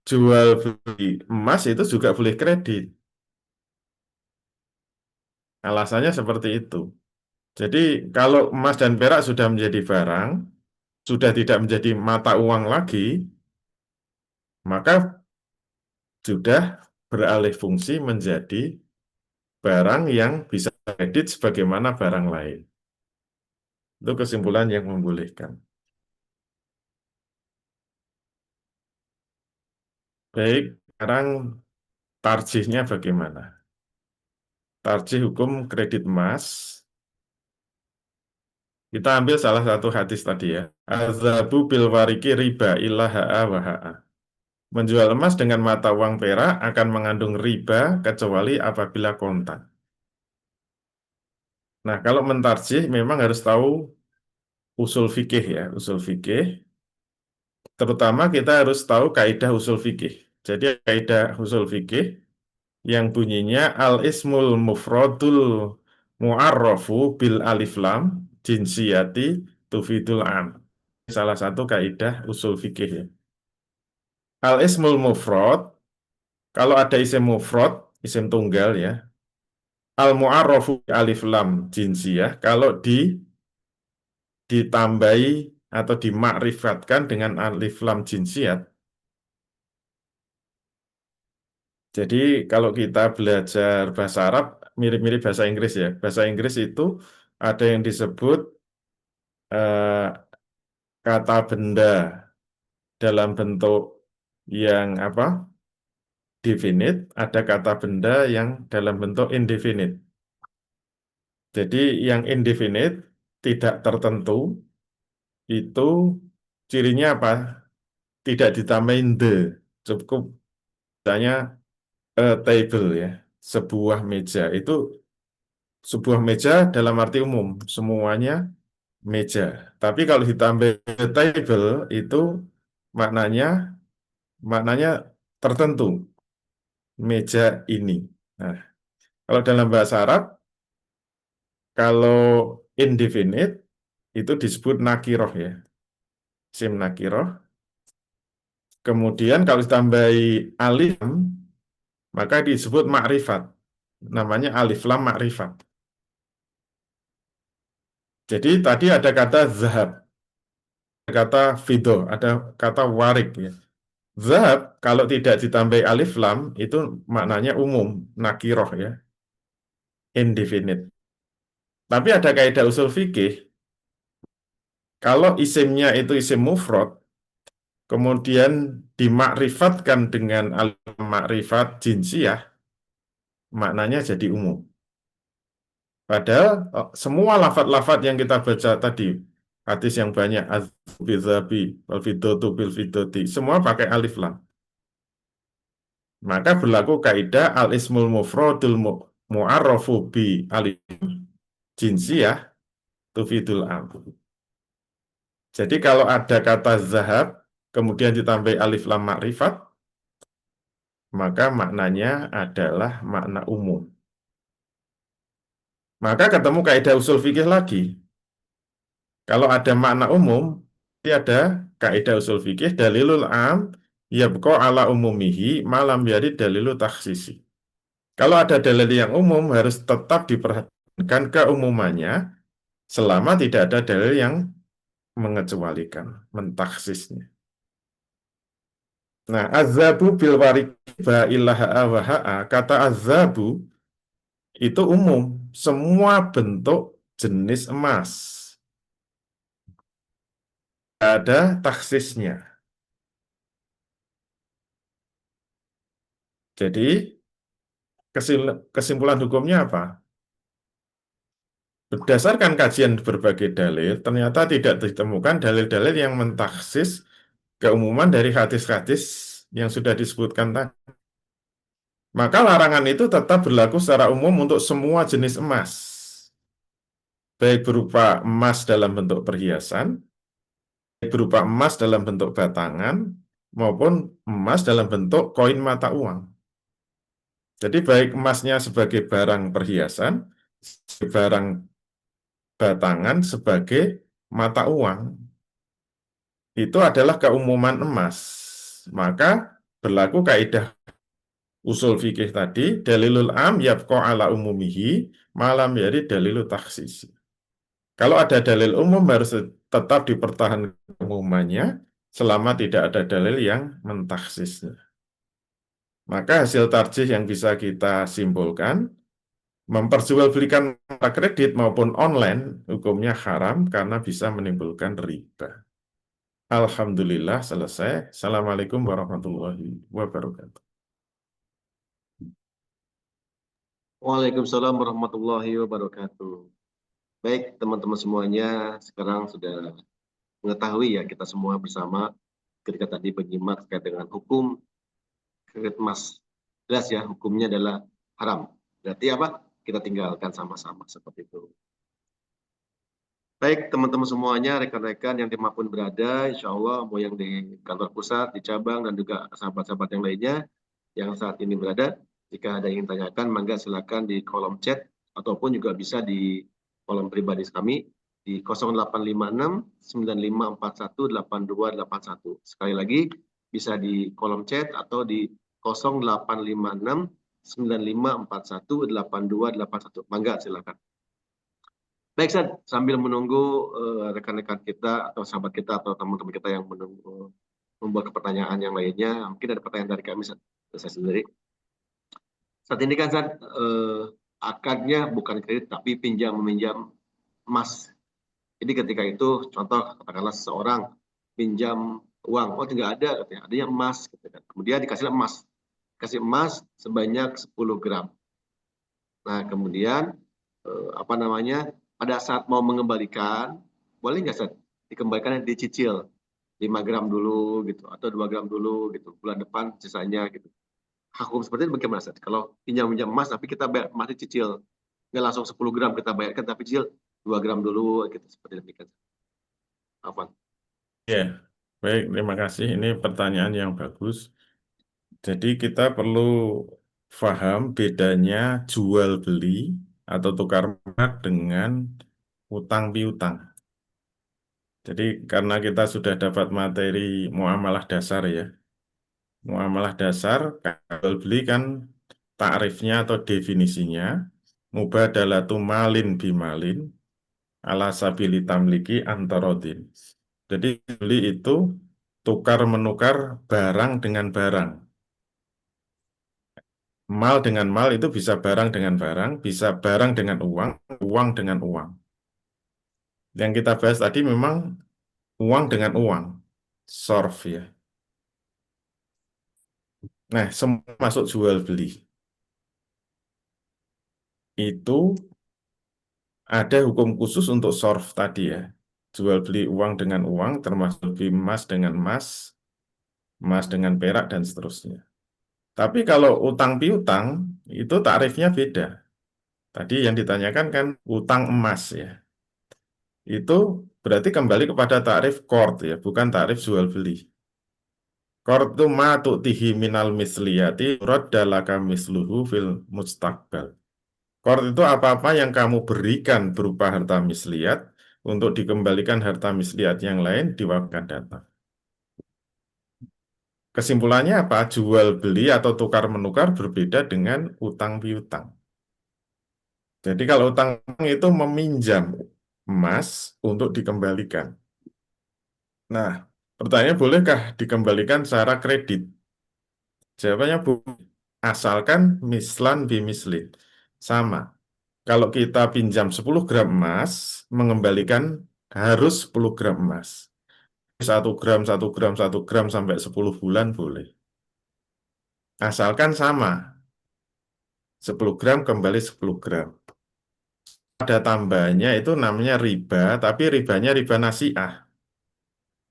jual beli emas itu juga boleh kredit. Alasannya seperti itu. Jadi kalau emas dan perak sudah menjadi barang, sudah tidak menjadi mata uang lagi, maka sudah beralih fungsi menjadi barang yang bisa kredit sebagaimana barang lain. Itu kesimpulan yang membolehkan. Baik, sekarang tarjihnya bagaimana? Tarjih hukum kredit emas. Kita ambil salah satu hadis tadi ya. Azabu bil wariki riba ilaha wa ha'a. Menjual emas dengan mata uang perak akan mengandung riba kecuali apabila kontan. Nah, kalau mentarjih memang harus tahu usul fikih ya, usul fikih. Terutama kita harus tahu kaidah usul fikih. Jadi kaidah usul fikih yang bunyinya al ismul mufradul mu'arrafu bil alif lam jinsiyati tufidul am. Salah satu kaidah usul fikih ya. Al ismul mufrad, kalau ada isim mufrad, isim tunggal ya. Al mu'arrafu alif lam jinsiyah, kalau ditambahi atau dimakrifatkan dengan alif lam jinsiyat. Jadi kalau kita belajar bahasa Arab mirip-mirip bahasa Inggris ya. Bahasa Inggris itu ada yang disebut eh, kata benda dalam bentuk yang apa? Definite, ada kata benda yang dalam bentuk indefinite. Jadi yang indefinite tidak tertentu itu cirinya apa? Tidak ditambahin the. Cukup misalnya table ya, sebuah meja itu sebuah meja dalam arti umum, semuanya meja. Tapi kalau ditambah table itu maknanya maknanya tertentu, meja ini. Nah, kalau dalam bahasa Arab, kalau indefinite itu disebut nakiroh ya, sim nakiroh. Kemudian kalau ditambahi alif, maka disebut makrifat. Namanya alif lam makrifat. Jadi tadi ada kata zahab, ada kata fido, ada kata warik ya. Zahab kalau tidak ditambahi alif lam itu maknanya umum, nakiroh ya, indefinite. Tapi ada kaidah usul fikih, kalau isimnya itu isim mufrad, kemudian dimakrifatkan dengan alif makrifat jinsiyah, maknanya jadi umum. Padahal semua lafat-lafat yang kita baca tadi, hadis yang banyak, az-bizabi, wal-fidotu, bil-fidoti, semua pakai alif lam. Maka berlaku kaidah al-ismul mufradul mu'arrafu bi alif jinsiyah tufidul am. Jadi kalau ada kata zahab, kemudian ditambah alif lam makrifat, maka maknanya adalah makna umum. Maka ketemu kaidah usul fikih lagi. Kalau ada makna umum, ini ada kaidah usul fikih dalilul am yabqa ala umumihi malam yari dalilul taksisi. Kalau ada dalil yang umum harus tetap diperhatikan keumumannya selama tidak ada dalil yang mengecualikan, mentaksisnya. Nah, azabu bil wariba ilaha wa ha'a, kata azabu itu umum, semua bentuk jenis emas. Ada taksisnya. Jadi, kesimpulan hukumnya apa? Berdasarkan kajian berbagai dalil, ternyata tidak ditemukan dalil-dalil yang mentaksis keumuman dari hadis-hadis yang sudah disebutkan tadi. Maka larangan itu tetap berlaku secara umum untuk semua jenis emas, baik berupa emas dalam bentuk perhiasan, baik berupa emas dalam bentuk batangan, maupun emas dalam bentuk koin mata uang. Jadi baik emasnya sebagai barang perhiasan, sebagai barang batangan, sebagai mata uang, itu adalah keumuman emas. Maka Berlaku kaidah usul fikih tadi, dalilul am yabqa ala umumihi, malam yari dalilul taksis. Kalau ada dalil umum harus tetap dipertahankan umumannya selama tidak ada dalil yang mentaksisnya. Maka hasil tarjih yang bisa kita simpulkan, memperjualbelikan kredit maupun online hukumnya haram karena bisa menimbulkan riba. Alhamdulillah selesai. Assalamualaikum warahmatullahi wabarakatuh. Waalaikumsalam warahmatullahi wabarakatuh. Baik, teman-teman semuanya, sekarang sudah mengetahui ya kita semua bersama ketika tadi menyimak terkait dengan hukum kredit emas. Jelas ya, hukumnya adalah haram. Berarti apa? Kita tinggalkan sama-sama seperti itu. Baik, teman-teman semuanya, rekan-rekan yang dimanapun berada, insya Allah mau yang di kantor pusat, di cabang, dan juga sahabat-sahabat yang lainnya yang saat ini berada, jika ada yang ingin tanyakan, mangga silakan di kolom chat, ataupun juga bisa di kolom pribadi kami, di 0856 9541 8281. Sekali lagi, bisa di kolom chat atau di 0856 9541 8281. Mangga silakan. Baik, San, sambil menunggu rekan-rekan kita atau sahabat kita atau teman-teman kita yang menunggu membuat pertanyaan yang lainnya, mungkin ada pertanyaan dari kami, saya sendiri. Saat ini kan, San, akadnya bukan kredit tapi pinjam meminjam emas. Jadi ketika itu, contoh katakanlah seseorang pinjam uang, oh tidak ada, katanya, adanya emas, gitu kan. Kemudian dikasih emas, kasih emas sebanyak 10 gram. Nah, kemudian apa namanya, pada saat mau mengembalikan, boleh nggak Seth, dikembalikan dicicil 5 gram dulu gitu, atau 2 gram dulu gitu, bulan depan sisanya gitu. Hukum seperti itu bagaimana Seth? Kalau pinjam emas tapi kita bayar masih cicil, nggak langsung 10 gram kita bayarkan, tapi cicil 2 gram dulu gitu, seperti demikian. Afwan. Ya, baik, terima kasih. Ini pertanyaan yang bagus. Jadi kita perlu paham bedanya jual beli atau tukar menukar dengan utang piutang. Jadi karena kita sudah dapat materi muamalah dasar ya. Muamalah dasar jual beli kan takrifnya atau definisinya mubadalatu malin bimalin ala sabili tamliki antarodin. Jadi beli itu tukar menukar barang dengan barang. Mal dengan mal itu bisa barang dengan barang, bisa barang dengan uang, uang dengan uang. Yang kita bahas tadi memang uang dengan uang, sorf ya. Nah, semua masuk jual beli. Itu ada hukum khusus untuk sorf tadi ya. Jual beli uang dengan uang, termasuk emas dengan emas, emas dengan perak, dan seterusnya. Tapi kalau utang piutang, itu tarifnya beda. Tadi yang ditanyakan kan utang emas ya. Itu berarti kembali kepada tarif qard ya, bukan tarif jual beli. Qard itu ma tu'tihi minal misliyati raddalaka misluhu fil mustaqbal. Qard itu apa-apa yang kamu berikan berupa harta misliat untuk dikembalikan harta misliat yang lain di waktu akan datang. Kesimpulannya apa? Jual beli atau tukar menukar berbeda dengan utang piutang. Jadi kalau utang itu meminjam emas untuk dikembalikan. Nah, pertanyaan bolehkah dikembalikan secara kredit? Jawabannya boleh. Asalkan mislan bimislin. Sama. Kalau kita pinjam 10 gram emas, mengembalikan harus 10 gram emas. 1 gram, 1 gram, 1 gram sampai 10 bulan boleh. Asalkan sama. 10 gram kembali 10 gram. Ada tambahannya itu namanya riba, tapi ribanya riba nasi'ah.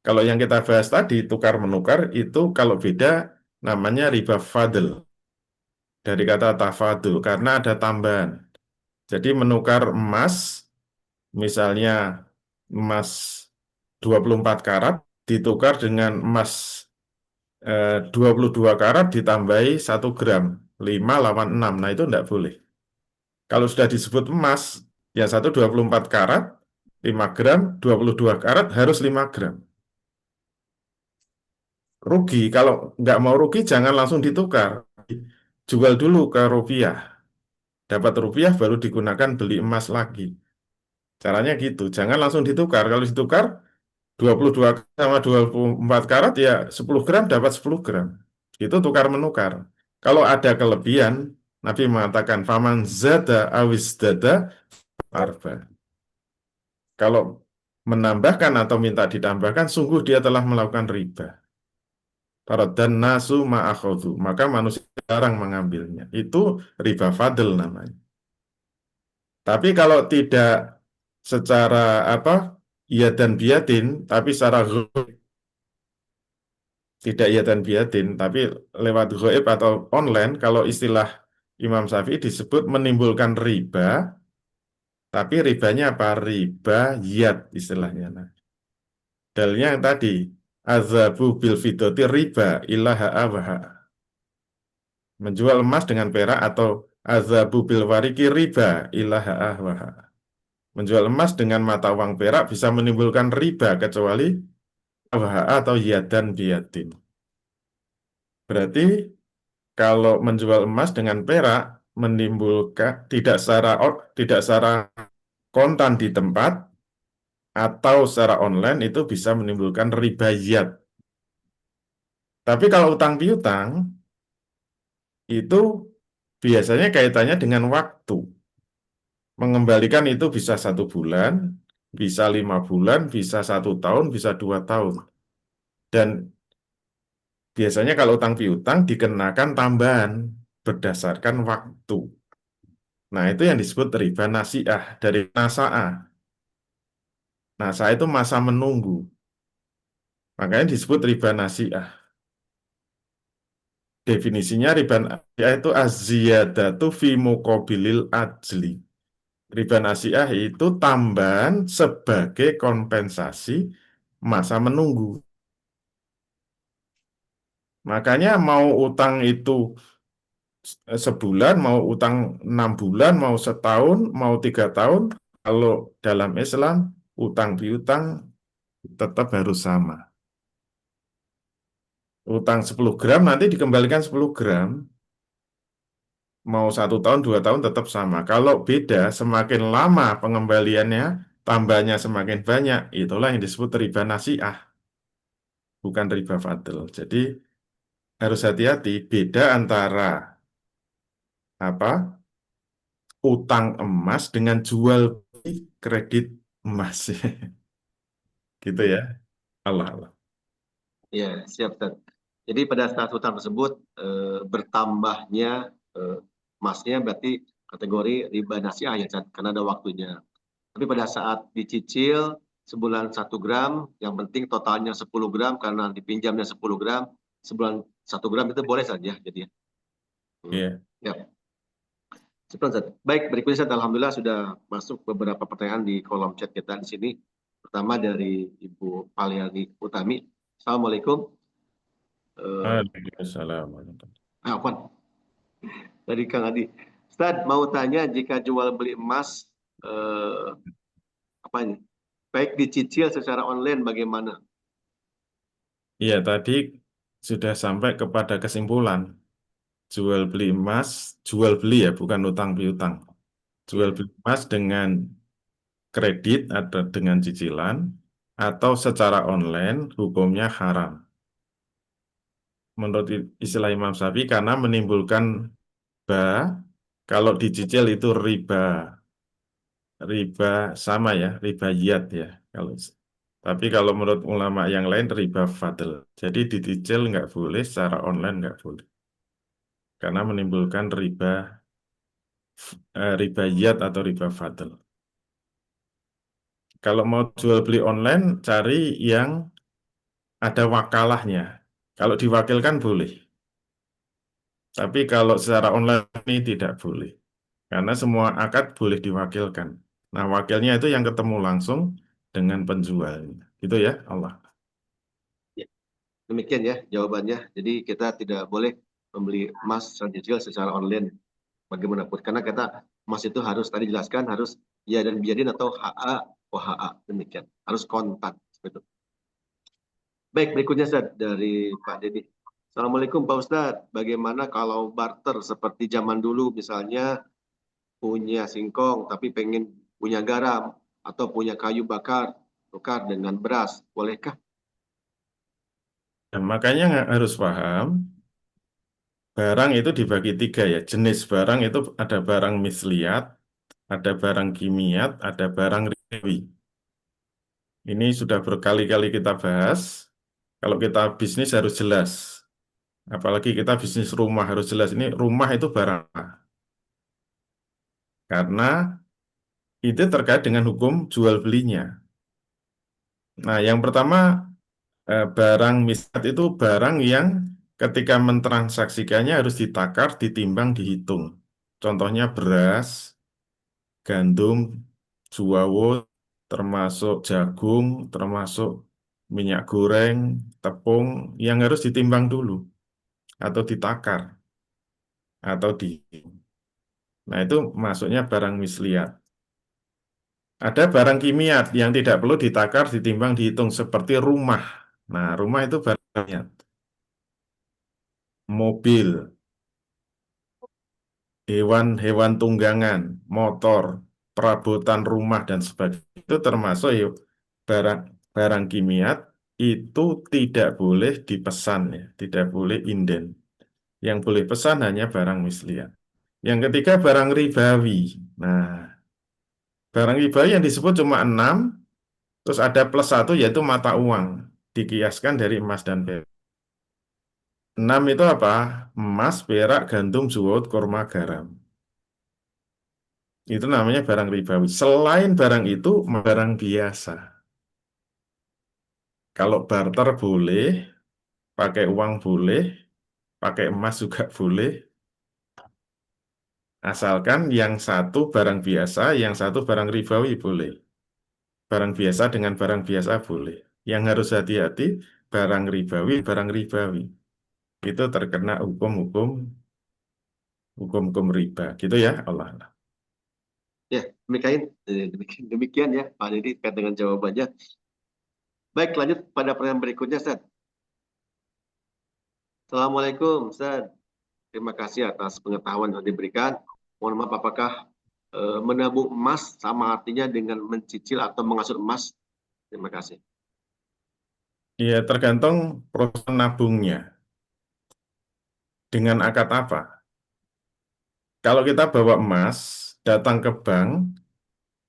Kalau yang kita bahas tadi, tukar menukar, itu kalau beda namanya riba fadl. Dari kata tafadul, karena ada tambahan. Jadi menukar emas, misalnya emas 24 karat, ditukar dengan emas 22 karat ditambahi 1 gram, 5 lawan 6. Nah itu tidak boleh. Kalau sudah disebut emas, yang satu 24 karat, 5 gram, 22 karat harus 5 gram. rugi. Kalau nggak mau rugi, jangan langsung ditukar. Jual dulu ke rupiah. Dapat rupiah baru digunakan beli emas lagi. Caranya gitu. Jangan langsung ditukar. Kalau ditukar, 22 sama 24 karat ya 10 gram dapat 10 gram. Itu tukar menukar. Kalau ada kelebihan, Nabi mengatakan faman zada awis dada arba. Kalau menambahkan atau minta ditambahkan, sungguh dia telah melakukan riba. Dan nasu ma'akhodu, maka manusia jarang mengambilnya. Itu riba fadl namanya. Tapi kalau tidak secara apa, iya dan biadin, tapi secara tidak iya dan biadin, tapi lewat goib atau online, kalau istilah Imam Syafi'i disebut menimbulkan riba, tapi ribanya apa? Riba yad istilahnya. Nah, dalilnya yang tadi, azabu bil fidoti riba ilaha awaha. Menjual emas dengan perak atau azabu bil wariki riba ilaha awaha. Menjual emas dengan mata uang perak bisa menimbulkan riba kecuali awaha atau yadan biadin. Berarti kalau menjual emas dengan perak menimbulkan tidak secara kontan di tempat atau secara online itu bisa menimbulkan ribayat. Tapi kalau utang piutang itu biasanya kaitannya dengan waktu. Mengembalikan itu bisa 1 bulan, bisa 5 bulan, bisa 1 tahun, bisa 2 tahun. Dan biasanya kalau utang piutang dikenakan tambahan berdasarkan waktu. Nah, itu yang disebut riba nasiah dari nasa'ah. Nasa'ah itu masa menunggu. Makanya disebut riba nasiah. Definisinya riba nasiah itu az-ziyadatu fi muqabilil ajli. Riba nasiah itu tambahan sebagai kompensasi masa menunggu. Makanya mau utang itu sebulan, mau utang 6 bulan, mau setahun, mau 3 tahun, kalau dalam Islam utang piutang tetap harus sama. Utang 10 gram nanti dikembalikan 10 gram, mau 1 tahun, 2 tahun tetap sama. Kalau beda, semakin lama pengembaliannya, tambahnya semakin banyak, itulah yang disebut riba nasiah, bukan riba fadl. Jadi harus hati-hati, beda antara apa utang emas dengan jual beli kredit emas. Gitu ya. Allah Allah. Ya, siap, Ustaz. Jadi pada saat hutang tersebut bertambahnya eh, emasnya berarti kategori riba nasiah ya, Ustaz, karena ada waktunya. Tapi pada saat dicicil sebulan 1 gram, yang penting totalnya 10 gram karena dipinjamnya 10 gram, sebulan 1 gram itu boleh saja. Jadi ya. Hmm. Iya. Ya. Syukran, Ustaz. Baik, berikutnya Ustaz, alhamdulillah sudah masuk beberapa pertanyaan di kolom chat kita di sini. Pertama dari Ibu Paliani Utami. Assalamualaikum. Waalaikumsalam. Afwan, dari Kang Adi. Ustaz, mau tanya jika jual beli emas eh, apa ini? Baik dicicil secara online bagaimana? Iya, tadi sudah sampai kepada kesimpulan. Jual beli emas, jual beli ya, bukan utang piutang. Jual Ya, beli emas dengan kredit atau dengan cicilan, atau secara online, hukumnya haram. Menurut istilah Imam Syafi'i, karena menimbulkan riba, kalau dicicil itu riba, riba sama ya, riba yat ya. Kalau tapi kalau menurut ulama yang lain riba fadl. Jadi dicicil nggak boleh, secara online nggak boleh. Karena menimbulkan riba yat atau riba fadl. Kalau mau jual beli online, cari yang ada wakalahnya. Kalau diwakilkan boleh. Tapi kalau secara online ini tidak boleh. Karena semua akad boleh diwakilkan. Nah, wakilnya itu yang ketemu langsung dengan penjualnya. Itu ya, Allah. ya. Demikian ya jawabannya. Jadi kita tidak boleh membeli emas secara cicil secara online bagaimanapun. Karena kata emas itu harus tadi jelaskan harus ya dan biadin atau HA OHA demikian. Harus kontak seperti itu. Baik, berikutnya Ustaz dari Pak Dedi. Assalamualaikum Pak Ustadz, bagaimana kalau barter seperti zaman dulu misalnya punya singkong tapi pengen punya garam atau punya kayu bakar tukar dengan beras, bolehkah? Nah, makanya harus paham, barang itu dibagi tiga ya. Jenis barang itu ada barang misliat, ada barang kimiat, ada barang ribawi. Ini sudah berkali-kali kita bahas. Kalau kita bisnis harus jelas. Apalagi kita bisnis rumah harus jelas. Ini rumah itu barang apa? Karena itu terkait dengan hukum jual belinya. Nah, yang pertama barang misliat itu barang yang ketika mentransaksikannya harus ditakar, ditimbang, dihitung. Contohnya beras, gandum, juawo, termasuk jagung, termasuk minyak goreng, tepung, yang harus ditimbang dulu, atau ditakar, atau di. Nah, itu masuknya barang misliat. Ada barang kimia yang tidak perlu ditakar, ditimbang, dihitung, seperti rumah. Nah, rumah itu barang kimia. Mobil, hewan-hewan tunggangan, motor, perabotan rumah, dan sebagainya. Itu termasuk yuk, barang barang kimia itu tidak boleh dipesan ya, tidak boleh inden. Yang boleh pesan hanya barang misliat. Yang ketiga barang ribawi. Nah, barang ribawi yang disebut cuma enam, terus ada plus satu yaitu mata uang, dikiaskan dari emas dan perak. Enam itu apa? Emas, perak, gandum, zuhud, kurma, garam. Itu namanya barang ribawi. Selain barang itu, barang biasa. Kalau barter boleh, pakai uang boleh, pakai emas juga boleh, asalkan yang satu barang biasa, yang satu barang ribawi boleh. Barang biasa dengan barang biasa boleh. Yang harus hati-hati, barang ribawi. Itu terkena hukum-hukum riba. Gitu ya, Allah. Ya, demikian ya Pak Dedi terkait dengan jawabannya. Baik, lanjut pada pertanyaan berikutnya Ustaz. Assalamualaikum Ustaz. Terima kasih atas pengetahuan yang diberikan. Mohon maaf, apakah menabung emas sama artinya dengan mencicil atau mengasut emas? Terima kasih. Ya, tergantung proses nabungnya. Dengan akad apa? Kalau kita bawa emas, datang ke bank,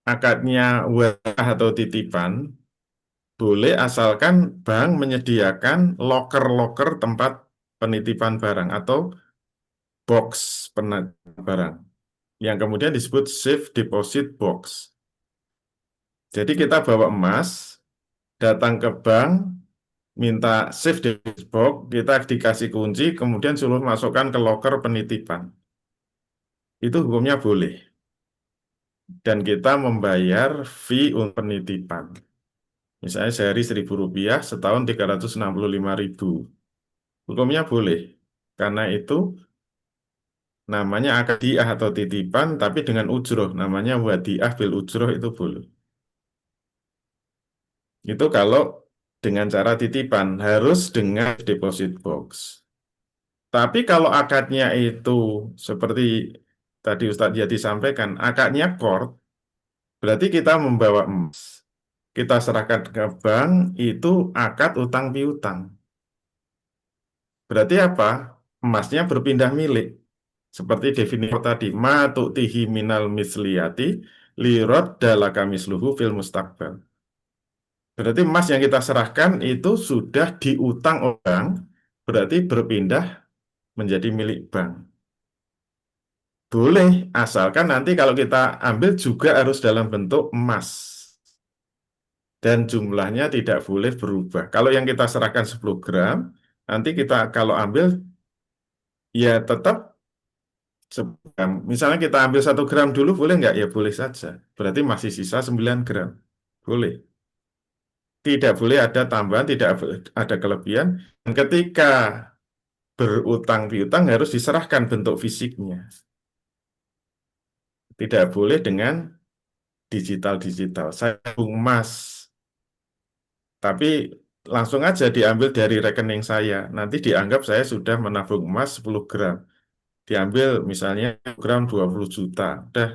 akadnya wadah atau titipan, boleh asalkan bank menyediakan loker-loker tempat penitipan barang atau box penitipan barang, yang kemudian disebut safe deposit box. Jadi kita bawa emas, datang ke bank, minta safe deposit box, kita dikasih kunci, kemudian suruh masukkan ke loker penitipan. Itu hukumnya boleh. Dan kita membayar fee untuk penitipan. Misalnya sehari Rp1.000, setahun 365.000. Hukumnya boleh. Karena itu namanya akadiah atau titipan, tapi dengan ujroh. Namanya wadiah bil ujroh itu boleh. Itu kalau dengan cara titipan, harus dengan deposit box. Tapi kalau akadnya itu seperti tadi Ustadz Yati sampaikan, akadnya core, berarti kita membawa emas. Kita serahkan ke bank, itu akad utang piutang. Berarti apa? Emasnya berpindah milik. Seperti definisi tadi, ma tu'tihi minal misliyati lirot dalaka misluhu fil mustaqbal. Berarti emas yang kita serahkan itu sudah diutang orang, berarti berpindah menjadi milik bank. Boleh, asalkan nanti kalau kita ambil juga harus dalam bentuk emas. Dan jumlahnya tidak boleh berubah. Kalau yang kita serahkan 10 gram, nanti kita kalau ambil, ya tetap 10 gram. Misalnya kita ambil 1 gram dulu, boleh nggak? Ya boleh saja. Berarti masih sisa 9 gram. Boleh. Tidak boleh ada tambahan, tidak boleh ada kelebihan. Dan ketika berutang piutang harus diserahkan bentuk fisiknya. Tidak boleh dengan digital-digital. Saya tabung emas, tapi langsung aja diambil dari rekening saya. Nanti dianggap saya sudah menabung emas 10 gram. Diambil misalnya gram 20 juta. Udah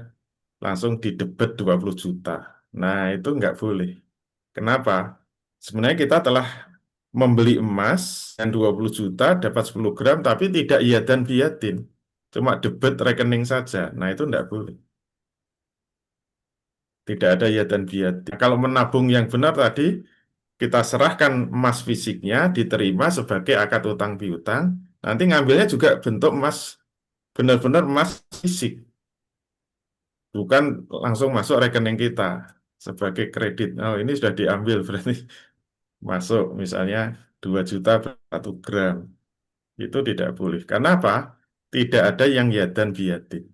langsung didebet 20 juta. Nah, itu nggak boleh. Kenapa? Sebenarnya kita telah membeli emas yang 20 juta dapat 10 gram tapi tidak iya dan biadin. Cuma debit rekening saja. Nah, itu nggak boleh. Tidak ada iya dan biadin. Kalau menabung yang benar tadi, kita serahkan emas fisiknya, diterima sebagai akad utang piutang. Nanti ngambilnya juga bentuk emas, benar-benar emas fisik. Bukan langsung masuk rekening kita sebagai kredit. Oh, ini sudah diambil berarti masuk misalnya 2 juta per 1 gram. Itu tidak boleh. Karena apa? Tidak ada yang yadan biadin.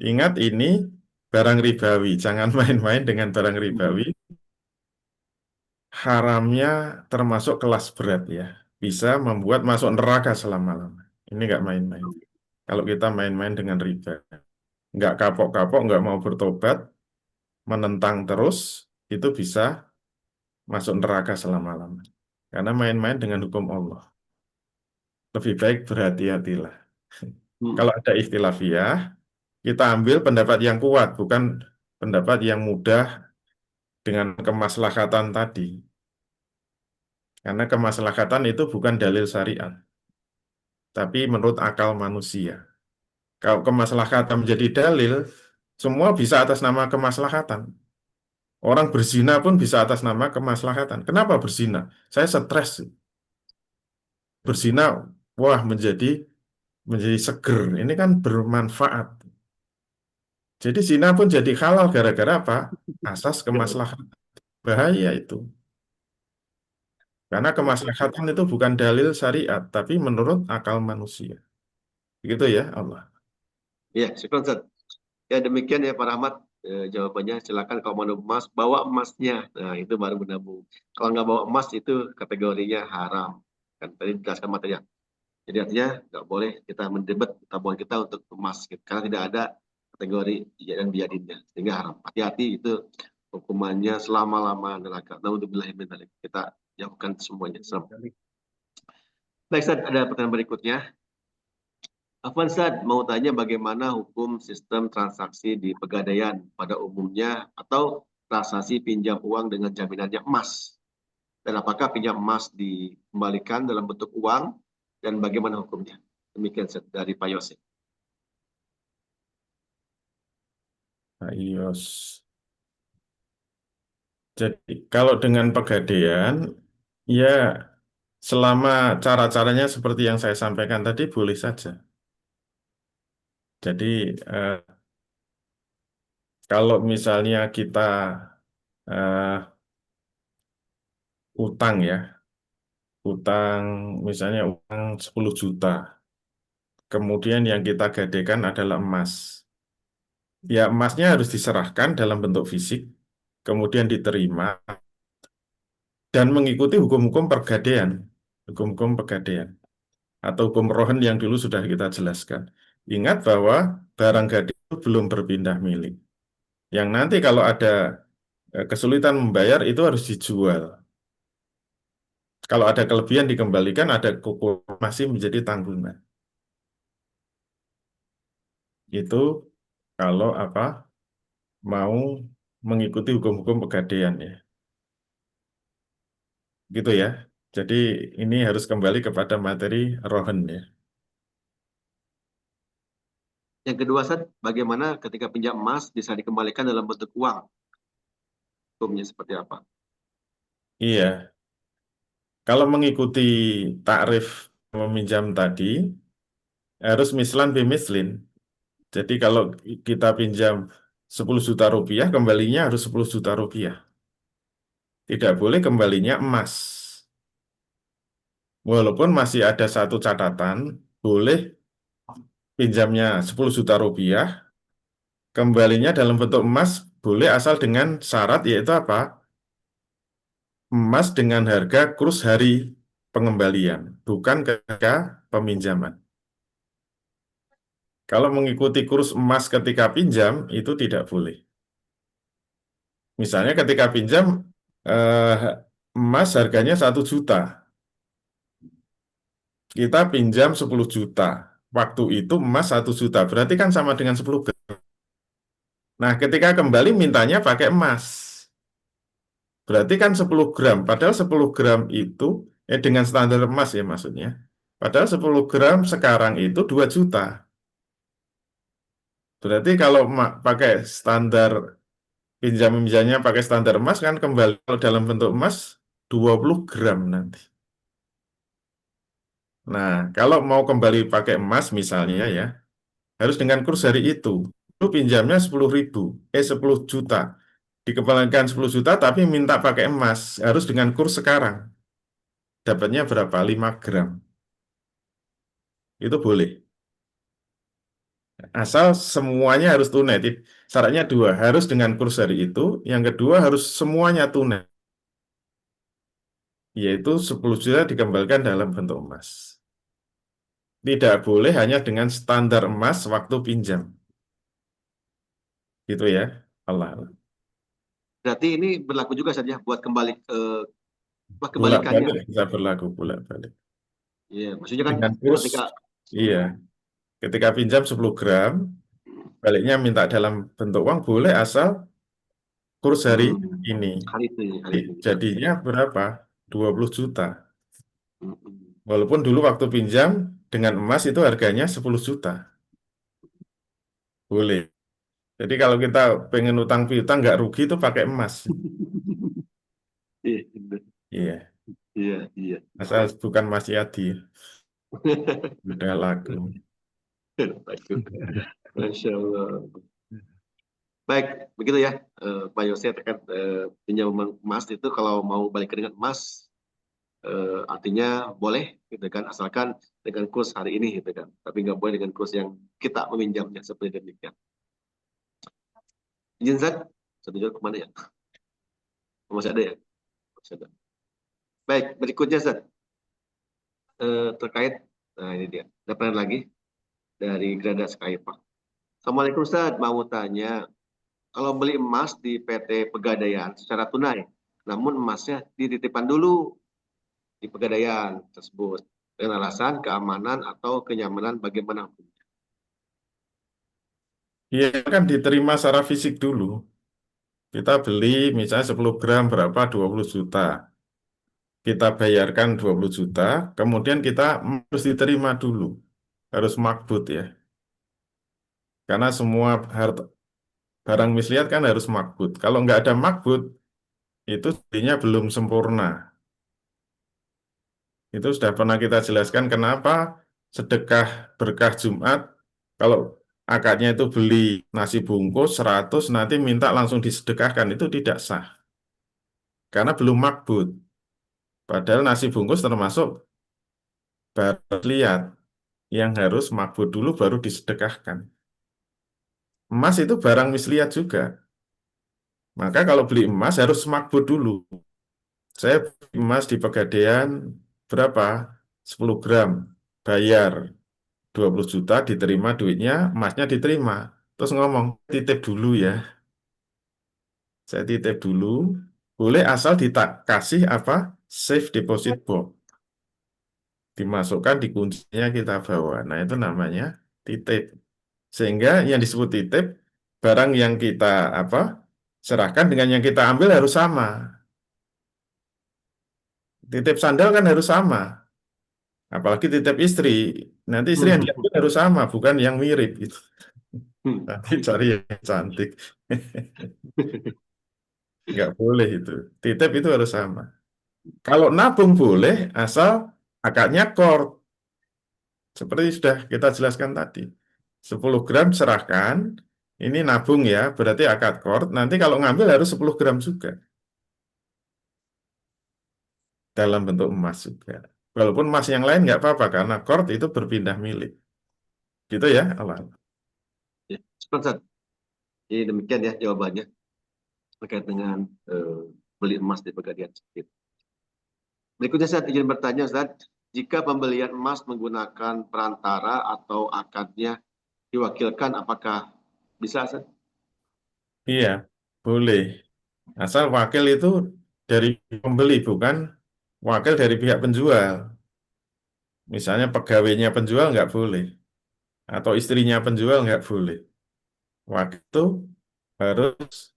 Ingat ini barang ribawi. Jangan main-main dengan barang ribawi. Haramnya termasuk kelas berat ya. Bisa membuat masuk neraka selama-lama. Ini nggak main-main. Kalau kita main-main dengan riba. Nggak kapok-kapok, nggak mau bertobat, menentang terus, itu bisa masuk neraka selama-lama. Karena main-main dengan hukum Allah. Lebih baik berhati-hatilah. Hmm. Kalau ada ikhtilafiyah, kita ambil pendapat yang kuat, bukan pendapat yang mudah dengan kemaslahatan tadi. Karena kemaslahatan itu bukan dalil syariat, tapi menurut akal manusia. Kalau kemaslahatan menjadi dalil, semua bisa atas nama kemaslahatan. Orang berzina pun bisa atas nama kemaslahatan. Kenapa berzina? Saya stres. Berzina, wah menjadi seger. Ini kan bermanfaat. Jadi zina pun jadi halal gara-gara apa? Asas kemaslahatan. Bahaya itu. Karena kemaslahatan itu bukan dalil syariat, tapi menurut akal manusia. Begitu ya Allah. Ya, syukur Ustaz. Ya demikian ya Pak Rahmat. Jawabannya silakan kalau mau nabung emas bawa emasnya. Nah itu baru menabung. Kalau nggak bawa emas itu kategorinya haram. Kan tadi dijelaskan materinya. Jadi artinya nggak boleh kita mendebat tabungan kita untuk emas gitu. Karena tidak ada kategori ijab dan biadinnya sehingga haram. Hati-hati itu hukumannya selama-lama neraka. Naudzubillah min dzalik. Kita jauhkan semuanya. Baik, Ustaz, ada pertanyaan berikutnya. Afwan Ustaz, mau tanya bagaimana hukum sistem transaksi di Pegadaian pada umumnya atau transaksi pinjam uang dengan jaminannya emas? Dan apakah pinjam emas dikembalikan dalam bentuk uang dan bagaimana hukumnya? Demikian Ustaz dari Pak Yosef. Nah, iya. Jadi kalau dengan pegadaian, ya selama cara-caranya seperti yang saya sampaikan tadi boleh saja. Jadi kalau misalnya kita eh, utang ya, utang misalnya utang 10 juta, kemudian yang kita gadaikan adalah emas. Ya emasnya harus diserahkan dalam bentuk fisik, kemudian diterima dan mengikuti hukum-hukum pergadaian, hukum-hukum pegadaian atau hukum rohen yang dulu sudah kita jelaskan. Ingat bahwa barang gadai itu belum berpindah milik. Yang nanti kalau ada kesulitan membayar itu harus dijual. Kalau ada kelebihan dikembalikan, ada kuku masih menjadi tanggungan. Itu kalau apa mau mengikuti hukum-hukum pegadaian ya. Gitu ya. Jadi ini harus kembali kepada materi rohen ya. Yang kedua Ustaz, bagaimana ketika pinjam emas bisa dikembalikan dalam bentuk uang? Hukumnya seperti apa? Iya, kalau mengikuti takrif meminjam tadi harus mislan bimislin. Jadi kalau kita pinjam 10 juta rupiah, kembalinya harus 10 juta rupiah. Tidak boleh kembalinya emas. Walaupun masih ada satu catatan, boleh pinjamnya 10 juta rupiah, kembalinya dalam bentuk emas, boleh asal dengan syarat yaitu apa? Emas dengan harga kurs hari pengembalian, bukan ketika peminjaman. Kalau mengikuti kurs emas ketika pinjam, itu tidak boleh. Misalnya ketika pinjam, eh, emas harganya 1 juta. Kita pinjam 10 juta. Waktu itu emas 1 juta. Berarti kan sama dengan 10 gram. Nah, ketika kembali mintanya pakai emas. Berarti kan 10 gram. Padahal 10 gram itu, dengan standar emas ya maksudnya. Padahal 10 gram sekarang itu 2 juta. Berarti kalau pakai standar pinjam-pinjamnya pakai standar emas kan kembali kalau dalam bentuk emas 20 gram nanti. Nah, kalau mau kembali pakai emas misalnya ya, harus dengan kurs hari itu. Itu pinjamnya 10.000, 10 juta. Dikembalikan 10 juta tapi minta pakai emas, harus dengan kurs sekarang. Dapatnya berapa? 5 gram. Itu boleh. Asal semuanya harus tunai. Syaratnya dua, harus dengan kurs hari itu. Yang kedua harus semuanya tunai. Yaitu 10 juta dikembalikan dalam bentuk emas. Tidak boleh hanya dengan standar emas waktu pinjam. Gitu ya. Allah. Berarti ini berlaku juga saja buat kebalikannya. Bolak-balik bisa berlaku bolak-balik. Iya, maksudnya kan Dengan kurs, ketika iya. Ketika pinjam 10 gram, baliknya minta dalam bentuk uang boleh asal kurs hari ini. hari ini. Jadinya berapa? 20 juta. Hmm. Walaupun dulu waktu pinjam dengan emas itu harganya 10 juta. Boleh. Jadi kalau kita pengen utang piutang nggak rugi itu pakai emas. Iya, Iya. iya, iya. Asal bukan Mas Yadi. Udah laku. Takut. Masya Allah. Baik, begitu ya, Pak Yose terkait pinjaman emas itu kalau mau balik dengan emas, artinya boleh, gitu kan, asalkan dengan kurs hari ini, gitu kan. Tapi nggak boleh dengan kurs yang kita meminjamnya seperti demikian. Izin Zat, satu jual kemana ya? Masih ada ya? Masih ada. Baik, berikutnya Zat, terkait, nah ini dia, ada pertanyaan lagi dari Grada Skype, Pak. Assalamualaikum Ustaz, mau tanya, kalau beli emas di PT Pegadaian secara tunai, namun emasnya dititipkan dulu di Pegadaian tersebut dengan alasan keamanan atau kenyamanan bagaimana? Iya kan diterima secara fisik dulu. Kita beli misalnya 10 gram berapa? 20 juta. Kita bayarkan 20 juta, kemudian kita harus diterima dulu. Harus makbut ya. Karena semua barang misliat kan harus makbut. Kalau nggak ada makbut, itu jadinya belum sempurna. Itu sudah pernah kita jelaskan kenapa sedekah berkah Jumat, kalau akadnya itu beli nasi bungkus 100, nanti minta langsung disedekahkan, itu tidak sah. Karena belum makbut. Padahal nasi bungkus termasuk barang liat yang harus makbut dulu baru disedekahkan. Emas itu barang misliat juga. Maka kalau beli emas harus makbut dulu. Saya beli emas di Pegadaian berapa? 10 gram. Bayar 20 juta, diterima duitnya, emasnya diterima. Terus ngomong, titip dulu ya. Saya titip dulu. Boleh asal kasih apa? Safe deposit box. Dimasukkan di kuncinya kita bawa. Nah, itu namanya titip. Sehingga yang disebut titip, barang yang kita apa serahkan dengan yang kita ambil harus sama. Titip sandal kan harus sama. Apalagi titip istri. Nanti istri yang diambil harus sama, bukan yang mirip gitu. Nanti cari yang cantik. Nggak boleh itu. Titip itu harus sama. Kalau nabung boleh, asal akadnya core. Seperti sudah kita jelaskan tadi. 10 gram serahkan, ini nabung ya, berarti akad core. Nanti kalau ngambil harus 10 gram juga. Dalam bentuk emas juga. Walaupun emas yang lain nggak apa-apa, karena core itu berpindah milik. Gitu ya, Allah. Ya, Ustaz, jadi demikian ya jawabannya terkait dengan beli emas di Pegadaian. Berikutnya saya ingin bertanya, Ustaz, jika pembelian emas menggunakan perantara atau akadnya diwakilkan, apakah bisa, Ustaz? Iya, boleh. Asal wakil itu dari pembeli, bukan wakil dari pihak penjual. Misalnya pegawainya penjual nggak boleh, atau istrinya penjual nggak boleh. Wakil itu harus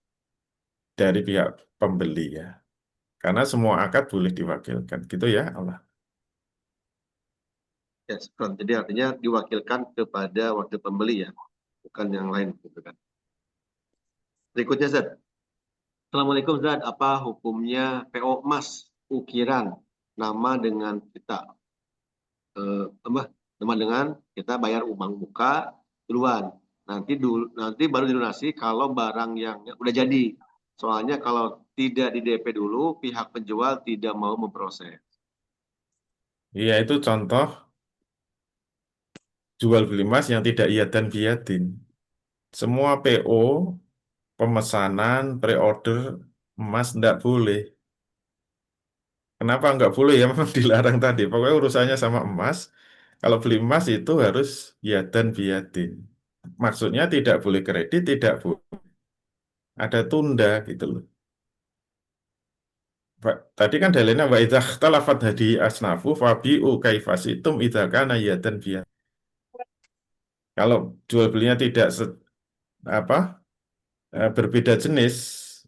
dari pihak pembeli ya. Karena semua akad boleh diwakilkan. Gitu ya Allah. Ya, syukran. Jadi artinya diwakilkan kepada wakil pembeli ya, bukan yang lain gitu kan. Berikutnya Zat. Assalamualaikum Zat, apa hukumnya PO emas ukiran nama dengan kita apa nama dengan kita bayar uang muka duluan. Nanti baru dilunasi kalau barang yang udah jadi. Soalnya kalau tidak di DP dulu, pihak penjual tidak mau memproses. Iya, itu contoh jual beli emas yang tidak iya dan biadin. Semua PO, pemesanan, pre-order emas tidak boleh. Kenapa nggak boleh ya? Memang dilarang tadi. Pokoknya urusannya sama emas. Kalau beli emas itu harus iya dan biadin. Maksudnya tidak boleh kredit, tidak boleh ada tunda gitu loh. Tadi kan dalilnya wa idza ikhtalafat hadi asnafu fabi'u kaifasitum idza kana yadan biya. Kalau jual belinya tidak apa berbeda jenis,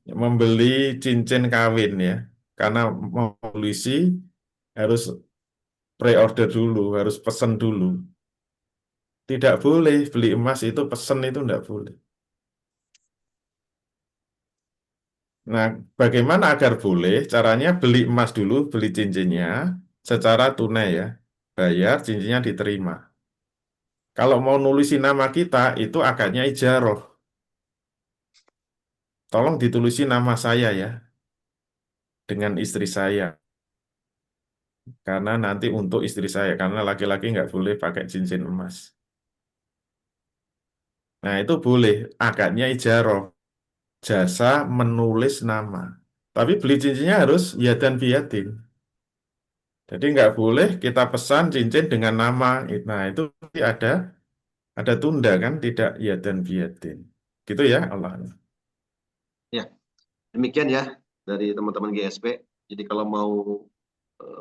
membeli cincin kawin ya. Karena mau polisi harus pre-order dulu, harus pesan dulu. Tidak boleh beli emas itu pesan itu tidak boleh. Nah, bagaimana agar boleh? Caranya beli emas dulu, beli cincinnya secara tunai ya. Bayar, cincinnya diterima. Kalau mau nulisin nama kita, itu akadnya ijaroh. Tolong ditulisin nama saya ya, dengan istri saya. Karena nanti untuk istri saya, karena laki-laki nggak boleh pakai cincin emas. Nah, itu boleh. Akadnya ijaroh. Jasa menulis nama. Tapi beli cincinnya harus ya dan biadin. Jadi nggak boleh kita pesan cincin dengan nama. Nah, itu ada tunda kan, tidak ya dan biadin. Gitu ya Allah. Ya, demikian ya dari teman-teman GSP. Jadi kalau mau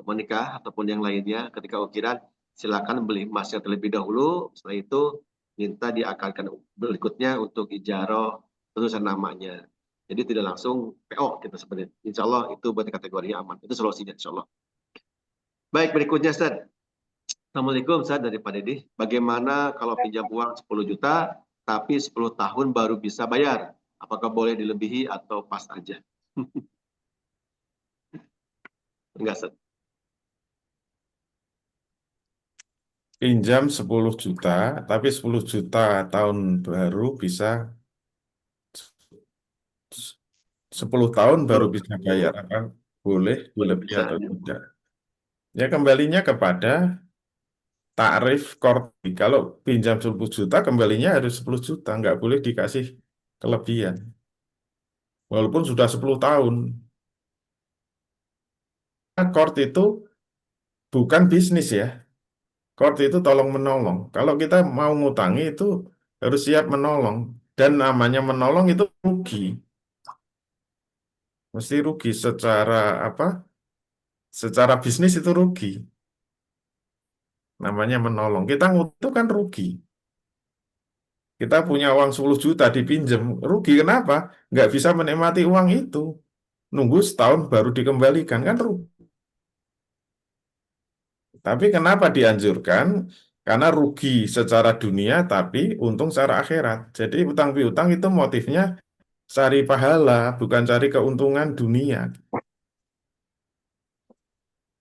menikah ataupun yang lainnya ketika ukiran silakan beli emasnya terlebih dahulu. Setelah itu minta diakarkan berikutnya untuk ijaroh tulisan namanya. Jadi tidak langsung PO kita sebenarnya. Insya Allah itu buat kategorinya aman. Itu solusinya insya Allah. Baik, berikutnya Ustaz. Assalamualaikum Ustaz dari Pak Deddy. Bagaimana kalau pinjam uang 10 juta tapi 10 tahun baru bisa bayar? Apakah boleh dilebihi atau pas aja? Enggak Ustaz. Pinjam 10 juta, tapi 10 juta tahun baru bisa 10 tahun baru Betul. bisa bayar. Apa boleh Boleh dilebih bisa. atau tidak? Ya kembalinya kepada tarif korti. Kalau pinjam 10 juta, kembalinya harus 10 juta. Nggak boleh dikasih kelebihan. Walaupun sudah 10 tahun. Nah, kort itu bukan bisnis ya. Kort itu tolong menolong. Kalau kita mau ngutangi itu harus siap menolong. Dan namanya menolong itu rugi. Mesti rugi secara apa? Secara bisnis itu rugi. Namanya menolong. Kita ngutu kan rugi. Kita punya uang 10 juta dipinjam. Rugi kenapa? Nggak bisa menikmati uang itu. Nunggu setahun baru dikembalikan. Kan rugi. Tapi kenapa dianjurkan? Karena rugi secara dunia, tapi untung secara akhirat. Jadi utang piutang itu motifnya cari pahala, bukan cari keuntungan dunia.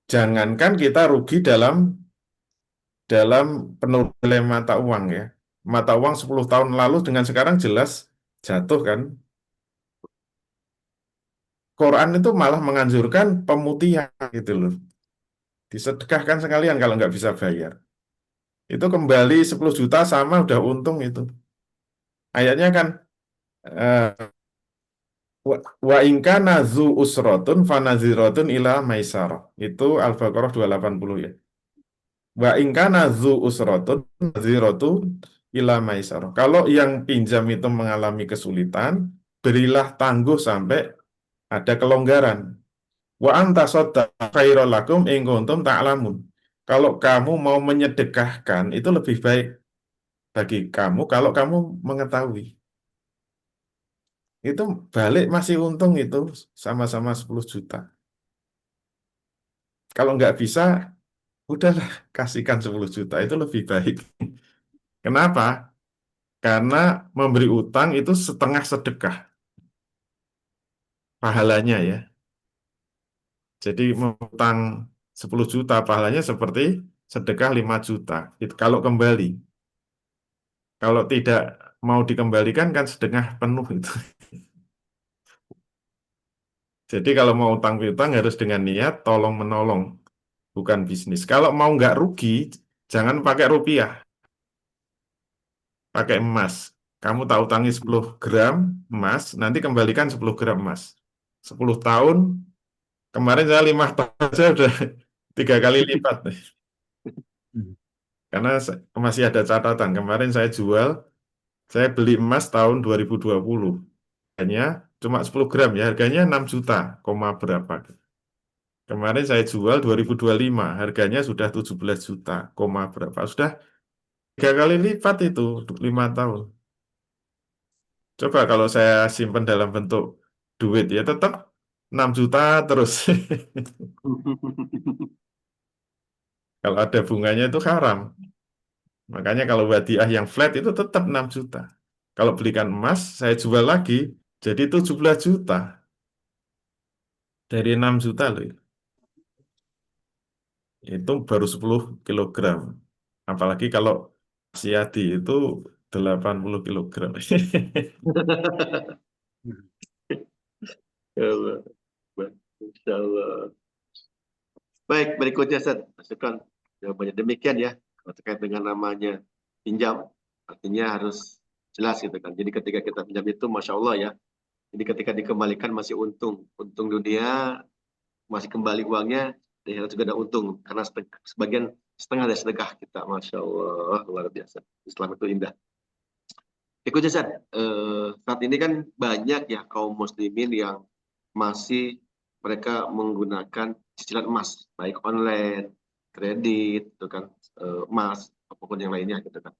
Jangankan kita rugi dalam penurunan mata uang ya. Mata uang 10 tahun lalu dengan sekarang jelas jatuh kan. Quran itu malah menganjurkan pemutihan gitu loh. Disedekahkan sekalian kalau nggak bisa bayar. Itu kembali 10 juta sama udah untung itu. Ayatnya kan eh, wa ingkana zu usrotun fanazirotun ila maisarah. Itu Al-Baqarah 280 ya. Wa ingkana zu usrotun fanazirotun ila maisarah. Kalau yang pinjam itu mengalami kesulitan, berilah tangguh sampai ada kelonggaran. Wa anta shaddaqa khairul lakum in kuntum ta'lamun. Kalau kamu mau menyedekahkan itu lebih baik bagi kamu kalau kamu mengetahui. Itu balik masih untung itu sama-sama 10 juta. Kalau nggak bisa, udahlah kasihkan 10 juta itu lebih baik. Kenapa? Karena memberi utang itu setengah sedekah pahalanya ya. Jadi mengutang 10 juta pahalanya seperti sedekah 5 juta. Itu kalau kembali. Kalau tidak mau dikembalikan kan sedekah penuh itu. Jadi kalau mau utang piutang harus dengan niat tolong menolong, bukan bisnis. Kalau mau nggak rugi, jangan pakai rupiah, pakai emas. Kamu tak utangi 10 gram emas, nanti kembalikan 10 gram emas. 10 tahun, kemarin saya 5 tahun saya udah 3 kali lipat. Karena masih ada catatan, kemarin saya jual, saya beli emas tahun 2020. Harganya cuma 10 gram ya, harganya 6 juta, koma berapa. Kemarin saya jual 2025, harganya sudah 17 juta, koma berapa. Sudah 3 kali lipat itu, 5 tahun. Coba kalau saya simpan dalam bentuk duit, ya tetap 6 juta terus. Kalau ada bunganya itu haram. Makanya kalau hadiah yang flat itu tetap 6 juta. Kalau belikan emas, saya jual lagi, jadi 17 juta. Dari 6 juta loh. Itu baru 10 kilogram. Apalagi kalau siadi itu 80 kilogram. Ya Allah. Insya Allah. Baik, berikutnya Ustaz. Masukkan jawabannya demikian ya. Kalau terkait dengan namanya pinjam, artinya harus jelas gitu kan. Jadi ketika kita pinjam itu, Masya Allah ya. Jadi ketika dikembalikan masih untung. Untung dunia, masih kembali uangnya, di akhirat juga ada untung. Karena sebagian setengah dari sedekah kita. Masya Allah, luar biasa. Islam itu indah. Ikut Ustaz, saat ini kan banyak ya kaum muslimin yang masih mereka menggunakan cicilan emas, baik online, kredit, itu kan emas, apapun yang lainnya gitu kan.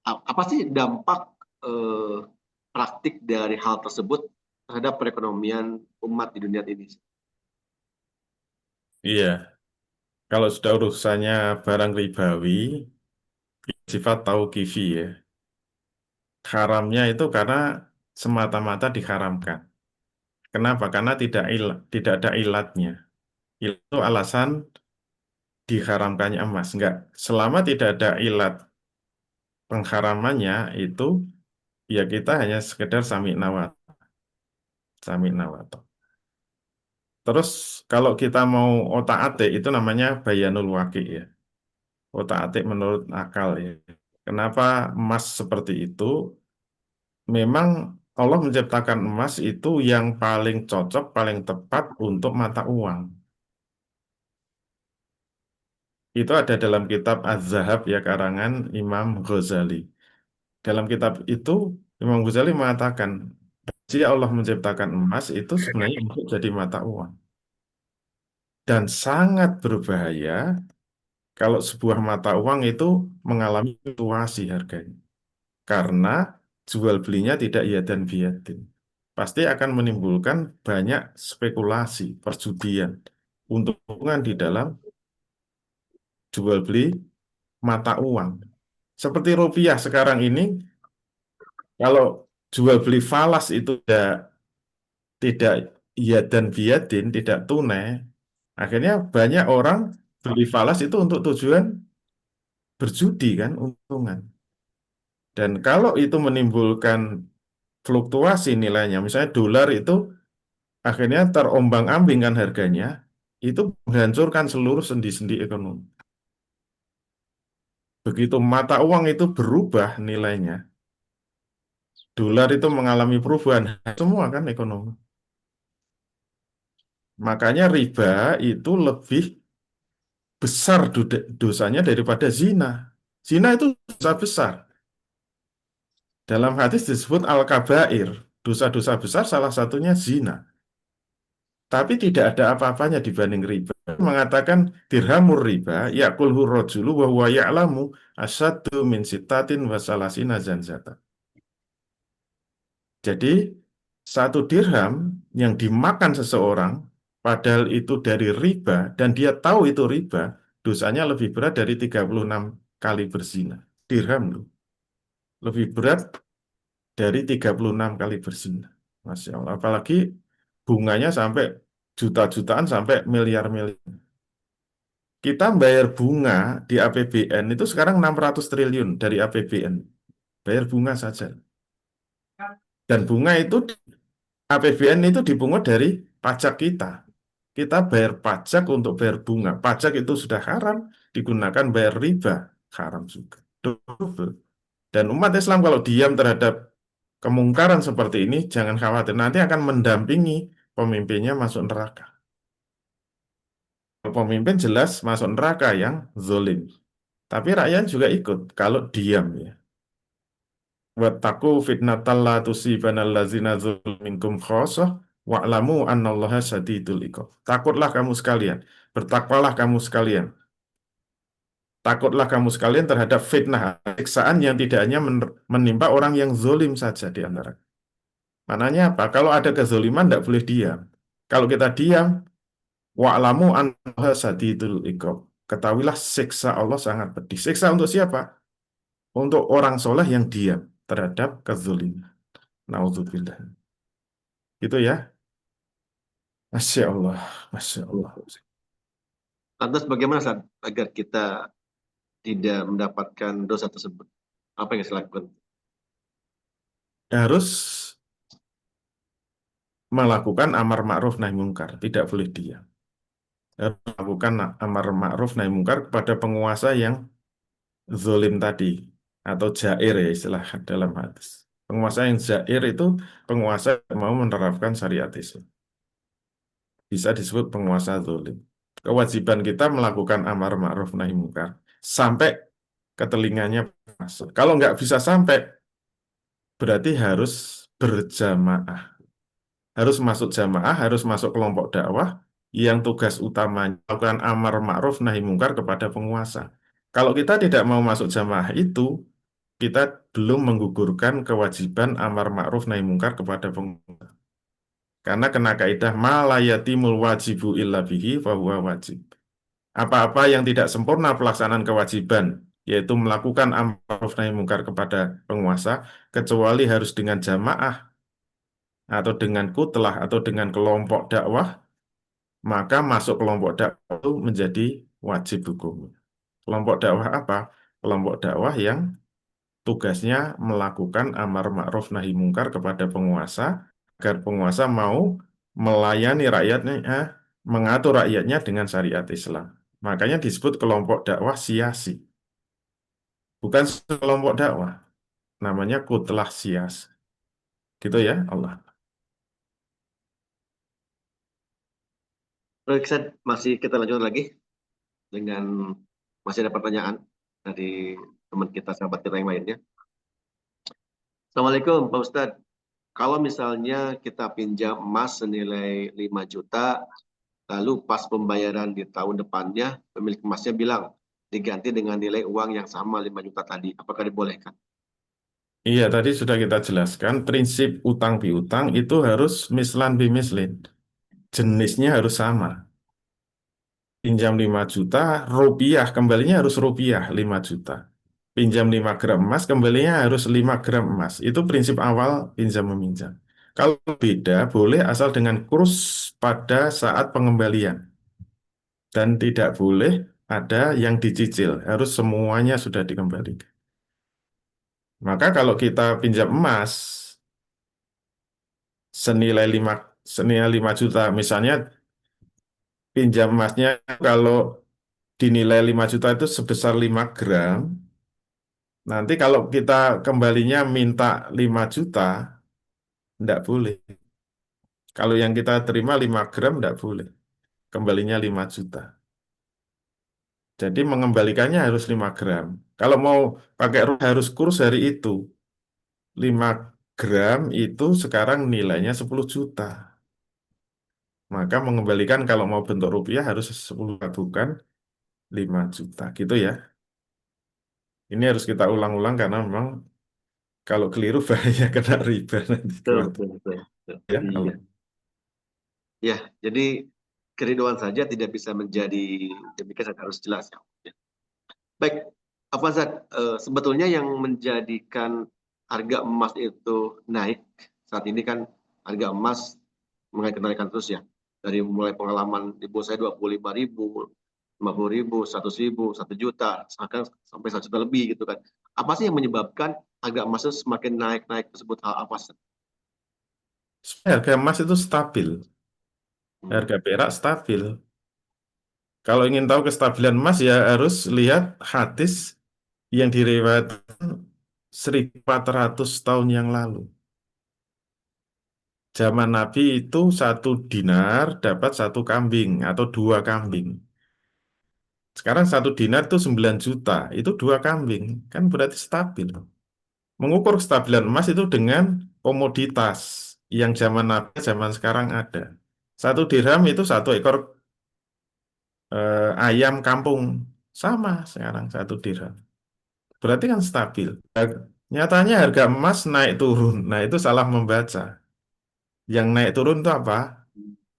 Apa sih dampak eh, praktik dari hal tersebut terhadap perekonomian umat di dunia ini? Iya, kalau sudah urusannya barang ribawi, sifat tauqifi ya. Haramnya itu karena semata-mata diharamkan. Kenapa? Karena tidak ada ilatnya. Itu alasan diharamkannya emas. Enggak, selama tidak ada ilat pengharamannya itu ya kita hanya sekedar sami nawat. Terus kalau kita mau otak-atik itu namanya bayanul waqi ya. Otak-atik menurut akal ya. Kenapa emas seperti itu? Memang Allah menciptakan emas itu yang paling cocok, paling tepat untuk mata uang. Itu ada dalam kitab Az-Zahab ya karangan Imam Ghazali. Dalam kitab itu Imam Ghazali mengatakan, jika Allah menciptakan emas itu sebenarnya untuk jadi mata uang. Dan sangat berbahaya kalau sebuah mata uang itu mengalami fluktuasi harganya. Karena jual belinya tidak iya dan biadin. Pasti akan menimbulkan banyak spekulasi, perjudian, untung-untungan di dalam jual beli mata uang. Seperti rupiah sekarang ini, kalau jual beli falas itu tidak iya dan biadin, tidak tunai, akhirnya banyak orang beli falas itu untuk tujuan berjudi kan, untungan. Dan kalau itu menimbulkan fluktuasi nilainya, misalnya dolar itu akhirnya terombang-ambing kan harganya, itu menghancurkan seluruh sendi-sendi ekonomi. Begitu mata uang itu berubah nilainya, dolar itu mengalami perubahan, semua kan ekonomi. Makanya riba itu lebih besar dosanya daripada zina. Zina itu dosa besar. Dalam hadis disebut al-kabair. Dosa-dosa besar salah satunya zina. tapi tidak ada apa-apanya dibanding riba. Mengatakan dirhamur riba, yakulhu rojulu wa huwa ya'lamu asyaddu min sittatin wa salasina zanzata. Jadi satu dirham yang dimakan seseorang, padahal itu dari riba, dan dia tahu itu riba, dosanya lebih berat dari 36 kali berzina. Dirham loh, lebih berat dari 36 kali berzina. Masya Allah. Apalagi bunganya sampai juta-jutaan sampai miliar-miliar. Kita bayar bunga di APBN itu sekarang 600 triliun dari APBN. Bayar bunga saja. Dan bunga itu APBN itu dipungut dari pajak kita. Kita bayar pajak untuk bayar bunga. Pajak itu sudah haram, digunakan bayar riba, haram juga. Double. Dan umat Islam kalau diam terhadap kemungkaran seperti ini, jangan khawatir. Nanti akan mendampingi pemimpinnya masuk neraka. Pemimpin jelas masuk neraka yang zolim. Tapi rakyat juga ikut kalau diam ya. Wattaqu fitnatal la tusibanal ladzina zalamu minkum khassah wa'lamu annallaha syadidul iqab. Takutlah kamu sekalian, bertakwalah kamu sekalian. Takutlah kamu sekalian terhadap fitnah, siksaan yang tidak hanya menimpa orang yang zolim saja di antara. Maknanya apa? Kalau ada kezoliman tidak boleh diam. Kalau kita diam, wa'lamu annallaha syadidul iqab. Ketahuilah siksa Allah sangat pedih. Siksa untuk siapa? Untuk orang soleh yang diam terhadap kezoliman. Nauzubillah. Itu ya. Masya Allah. Masya Allah. Lantas bagaimana Ustaz, agar kita tidak mendapatkan dosa tersebut? Apa yang saya lakukan? Harus melakukan amar ma'ruf nahi mungkar. Tidak boleh diam. Harus melakukan amar ma'ruf nahi mungkar kepada penguasa yang zolim tadi. Atau jair ya istilah dalam hadis. Penguasa yang jair itu penguasa yang mau menerapkan syariat Islam. Bisa disebut penguasa zolim. Kewajiban kita melakukan amar ma'ruf nahi mungkar sampai ke telinganya masuk. Kalau nggak bisa sampai, berarti harus berjamaah. Harus masuk jamaah, harus masuk kelompok dakwah yang tugas utamanya melakukan amar ma'ruf nahi mungkar kepada penguasa. Kalau kita tidak mau masuk jamaah itu, kita belum menggugurkan kewajiban amar ma'ruf nahi mungkar kepada penguasa. Karena kena kaidah ma la yatimul wajibu illa bihi fahuwa wajib. Apa-apa yang tidak sempurna pelaksanaan kewajiban, yaitu melakukan amar ma'ruf nahi mungkar kepada penguasa, kecuali harus dengan jamaah atau dengan kutlah atau dengan kelompok dakwah, maka masuk kelompok dakwah itu menjadi wajib hukum. Kelompok dakwah apa? Kelompok dakwah yang tugasnya melakukan amar ma'ruf nahi mungkar kepada penguasa agar penguasa mau melayani rakyatnya, mengatur rakyatnya dengan syariat Islam. Makanya disebut kelompok dakwah siasi. Bukan kelompok dakwah, namanya kutlah sias. Gitu ya, Allah. Baik, Ustaz, masih kita lanjut lagi dengan masih ada pertanyaan dari teman kita, sahabat kita yang lainnya. Assalamualaikum Pak Ustadz. Kalau misalnya kita pinjam emas senilai 5 juta, lalu pas pembayaran di tahun depannya, pemilik emasnya bilang diganti dengan nilai uang yang sama 5 juta tadi. Apakah dibolehkan? Iya, tadi sudah kita jelaskan, prinsip utang piutang itu harus mislan bimislin. Jenisnya harus sama. Pinjam 5 juta, rupiah, kembalinya harus rupiah 5 juta. Pinjam 5 gram emas, kembalinya harus 5 gram emas. Itu prinsip awal pinjam meminjam. Kalau beda, boleh asal dengan kurs pada saat pengembalian. Dan tidak boleh ada yang dicicil, harus semuanya sudah dikembalikan. Maka kalau kita pinjam emas senilai 5 juta, misalnya pinjam emasnya kalau dinilai 5 juta itu sebesar 5 gram, nanti kalau kita kembalinya minta 5 juta, enggak boleh. Kalau yang kita terima 5 gram, enggak boleh. Kembalinya 5 juta. Jadi mengembalikannya harus 5 gram. Kalau mau pakai harus kurs hari itu. 5 gram itu sekarang nilainya 10 juta. Maka mengembalikan kalau mau bentuk rupiah harus 10 bukan 5 juta gitu ya. Ini harus kita ulang-ulang karena memang kalau keliru bahaya kena riba nanti Betul, kuat. betul, betul, betul. Ya, Iya. kalau Ya, jadi keriduan saja tidak bisa menjadi demikian, harus jelas ya. Ya. Baik, Afazat, sebetulnya yang menjadikan harga emas itu naik saat ini kan harga emas mengalami kenaikan terus ya. Dari mulai pengalaman di bursa 25.000, 50.000, 100.000, 1 juta, sampai 1 juta lebih gitu kan. Apa sih yang menyebabkan harga emas itu semakin naik-naik tersebut, hal apa? supaya harga emas itu stabil, Hmm. harga perak stabil. Kalau ingin tahu kestabilan emas ya harus lihat hadis yang diriwayatkan 1400 tahun yang lalu. Zaman Nabi itu 1 dinar dapat 1 kambing atau 2 kambing. Sekarang 1 dinar itu 9 juta, itu 2 kambing, kan berarti stabil. Mengukur kestabilan emas itu dengan komoditas yang zaman Nabi, zaman sekarang ada. 1 dirham itu 1 ekor ayam kampung, sama sekarang 1 dirham. Berarti kan stabil. Nyatanya harga emas naik turun, nah itu salah membaca. Yang naik turun itu apa?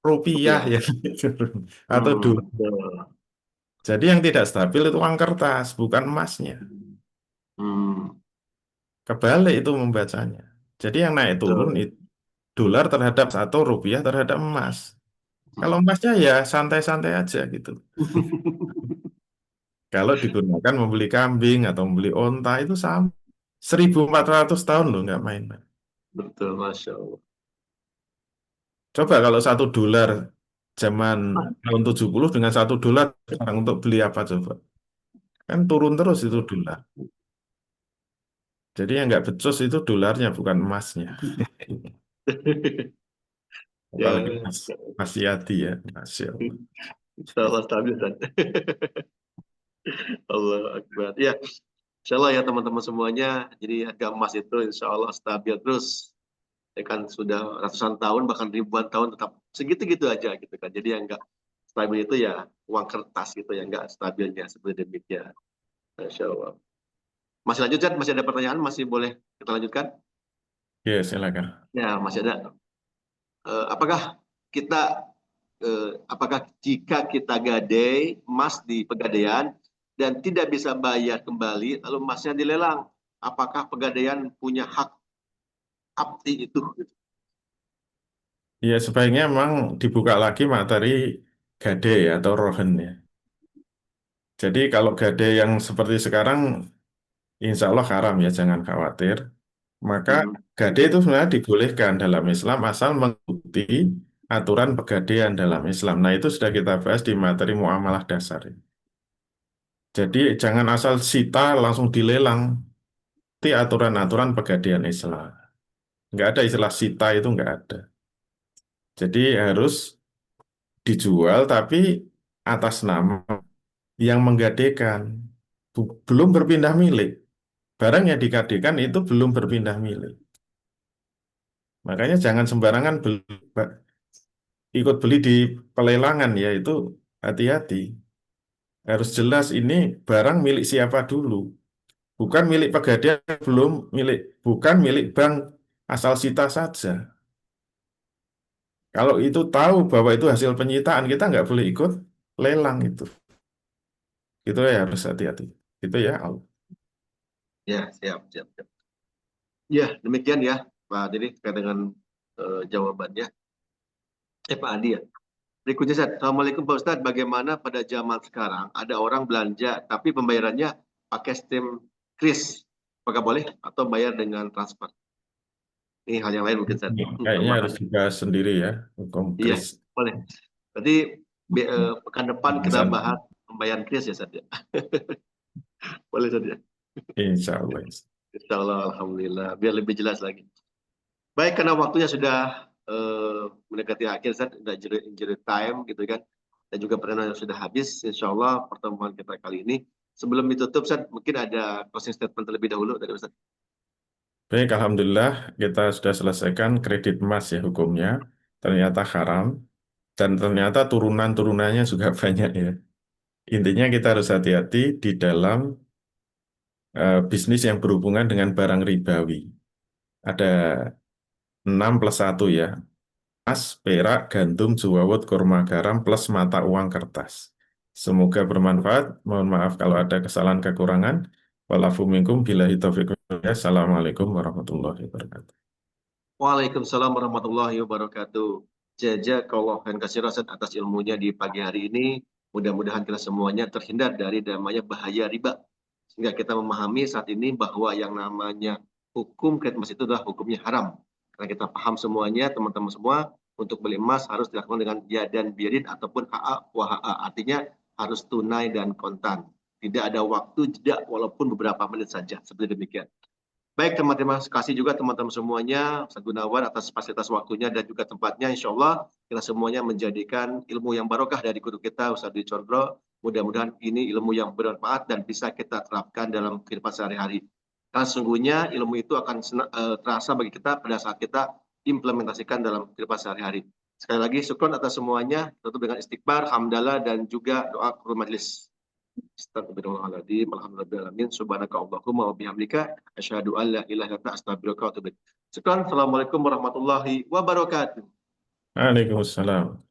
Rupiah Rupiah. yang naik turun atau dolar. Betul. Jadi yang tidak stabil itu uang kertas, bukan emasnya. Hmm, Kebalik itu membacanya. Jadi yang naik turun betul. itu dolar terhadap atau rupiah terhadap emas. Kalau emasnya ya santai-santai aja gitu. Kalau digunakan membeli kambing atau membeli onta itu sama. 1400 tahun loh nggak main. Betul, Masya Allah. Coba kalau 1 dolar zaman tahun 70 dengan 1 dolar sekarang untuk beli apa coba? Kan turun terus itu dolar. Jadi yang nggak becus itu dolarnya bukan emasnya. Apalagi Ya, masih hati ya, Masya Allah. salah stabil kan. Allah Akbar. Ya, insya Allah ya teman-teman semuanya. Jadi harga emas itu insya Allah stabil terus. Ya kan sudah ratusan tahun bahkan ribuan tahun tetap segitu-gitu aja gitu kan. Jadi yang enggak stabil itu ya uang kertas gitu yang enggak stabilnya seperti demikian. Insya Allah. Masih lanjut kan? Masih ada pertanyaan? Masih boleh kita lanjutkan? Ya, silakan. Ya, masih ada. Apakah kita apakah jika kita gadai emas di pegadaian dan tidak bisa bayar kembali, lalu emasnya dilelang, apakah pegadaian punya hak akti itu? Ya, sebaiknya memang dibuka lagi materi gade atau rohen ya. Jadi kalau gade yang seperti sekarang, insya Allah haram ya, jangan khawatir. Maka Hmm. gade itu sebenarnya dibolehkan dalam Islam asal mengikuti aturan pegadaian dalam Islam. Nah, itu sudah kita bahas di materi muamalah dasar. Jadi jangan asal sita langsung dilelang. Itu aturan-aturan pegadaian Islam. Nggak ada istilah sita itu nggak ada. Jadi harus dijual tapi atas nama yang menggadaikan. Belum berpindah milik. Barang yang digadekan itu belum berpindah milik. Makanya jangan sembarangan ikut beli di pelelangan ya itu hati-hati. Harus jelas ini barang milik siapa dulu. Bukan milik pegadaian, belum milik, bukan milik bank asal sita saja. Kalau itu tahu bahwa itu hasil penyitaan, kita nggak boleh ikut lelang itu. Itu ya harus hati-hati. Itu ya. Ya, siap, siap, siap. Ya, demikian ya, Pak. Jadi terkait dengan jawabannya. Pak Adi ya. Berikutnya, Ustaz. Assalamualaikum Pak Ustadz. Bagaimana pada zaman sekarang ada orang belanja tapi pembayarannya pakai sistem kris? Apakah boleh atau bayar dengan transfer? Ini hal yang lain mungkin, Ustaz. Kayaknya harus Tambahan. dibahas sendiri ya, hukum Iya, kris. boleh. Berarti pekan depan kita Pembahasan. bahas pembayaran kris ya, Ustaz ya. Boleh, Ustaz ya. Insya Allah. Insya Allah, Alhamdulillah. Biar lebih jelas lagi. Baik, karena waktunya sudah mendekati akhir, Ustaz. Sudah injury time gitu kan. Dan juga pertanyaan yang sudah habis. Insya Allah pertemuan kita kali ini. Sebelum ditutup, Ustaz, mungkin ada closing statement terlebih dahulu dari Ustaz. Baik, Alhamdulillah kita sudah selesaikan kredit emas ya hukumnya. Ternyata haram. Dan ternyata turunan-turunannya juga banyak ya. Intinya kita harus hati-hati di dalam bisnis yang berhubungan dengan barang ribawi. Ada 6 plus 1 ya. Emas, perak, gandum, juwawut, kurma garam, plus mata uang kertas. Semoga bermanfaat. Mohon maaf kalau ada kesalahan kekurangan. Walafu minkum billahi taufiq wal hidayah. Assalamualaikum warahmatullahi wabarakatuh. Waalaikumsalam warahmatullahi wabarakatuh. Jazakallah khairan katsiran Ustaz atas ilmunya di pagi hari ini. Mudah-mudahan kita semuanya terhindar dari namanya bahaya riba. Sehingga kita memahami saat ini bahwa yang namanya hukum kredit emas itu adalah hukumnya haram. Karena kita paham semuanya, teman-teman semua, untuk beli emas harus dilakukan dengan ya dan birin ataupun HA WHA. Artinya harus tunai dan kontan. Tidak ada waktu jeda walaupun beberapa menit saja. Seperti demikian. Baik, terima kasih juga teman-teman semuanya, Ustaz Gunawan atas fasilitas waktunya dan juga tempatnya. Insya Allah kita semuanya menjadikan ilmu yang barokah dari guru kita, Ustaz Dwi Condro. Mudah-mudahan ini ilmu yang bermanfaat dan bisa kita terapkan dalam kehidupan sehari-hari. Karena sesungguhnya ilmu itu akan terasa bagi kita pada saat kita implementasikan dalam kehidupan sehari-hari. Sekali lagi, syukur atas semuanya, tutup dengan istighfar, hamdalah, dan juga doa ke majelis. Astagfirullahaladzim, alhamdulillahirrahmanirrahim, subhanaka Allahumma wa bihamdika, asyhadu an la ilaha illa anta astaghfiruka wa atubu ilaik. Sekian, assalamualaikum warahmatullahi wabarakatuh. Waalaikumsalam.